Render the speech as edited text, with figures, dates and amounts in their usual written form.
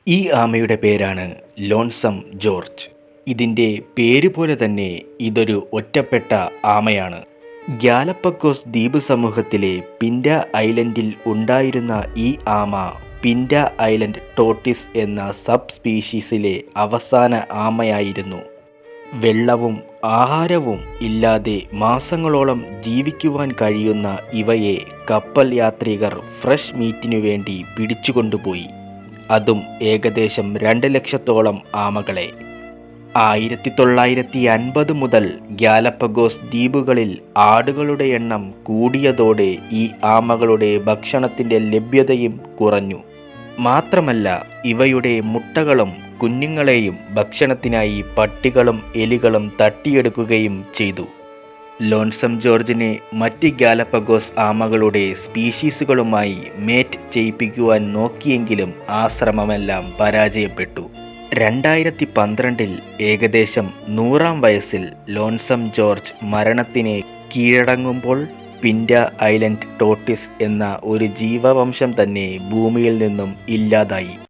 ഈ ആമയുടെ പേരാണ് ലോൺസം ജോർജ്. ഇതിൻ്റെ പേര് പോലെ തന്നെ ഇതൊരു ഒറ്റപ്പെട്ട ആമയാണ്. ഗാലപ്പഗോസ് ദ്വീപ് സമൂഹത്തിലെ പിൻ്റ ഐലൻഡിൽ ഉണ്ടായിരുന്ന ഈ ആമ പിൻ്റ ഐലൻഡ് ടോർട്ടിസ് എന്ന സബ് സ്പീഷീസിലെ അവസാന ആമയായിരുന്നു. വെള്ളവും ആഹാരവും ഇല്ലാതെ മാസങ്ങളോളം ജീവിക്കുവാൻ കഴിയുന്ന ഇവയെ കപ്പൽ യാത്രികർ ഫ്രഷ് മീറ്റിനു വേണ്ടി പിടിച്ചുകൊണ്ടുപോയി. അതും ഏകദേശം 2 ലക്ഷത്തോളം ആമകളെ. 1950 മുതൽ ഗാലപ്പഗോസ് ദ്വീപുകളിൽ ആടുകളുടെ എണ്ണം കൂടിയതോടെ ഈ ആമകളുടെ ഭക്ഷണത്തിൻ്റെ ലഭ്യതയും കുറഞ്ഞു. മാത്രമല്ല, ഇവയുടെ മുട്ടകളും കുഞ്ഞുങ്ങളെയും ഭക്ഷണത്തിനായി പട്ടികളും എലികളും തട്ടിയെടുക്കുകയും ചെയ്തു. ലോൺസം ജോർജിനെ മറ്റ് ഗാലപ്പഗോസ് ആമകളുടെ സ്പീഷീസുകളുമായി മേറ്റ് ചെയ്യിപ്പിക്കുവാൻ നോക്കിയെങ്കിലും ആ ശ്രമമെല്ലാം പരാജയപ്പെട്ടു. 2012 ഏകദേശം 100-ാം വയസ്സിൽ ലോൺസം ജോർജ് മരണത്തിന് കീഴടങ്ങുമ്പോൾ പിൻ്റ ഐലൻഡ് ടോർട്ടിസ് എന്ന ഒരു ജീവവംശം തന്നെ ഭൂമിയിൽ നിന്നും ഇല്ലാതായി.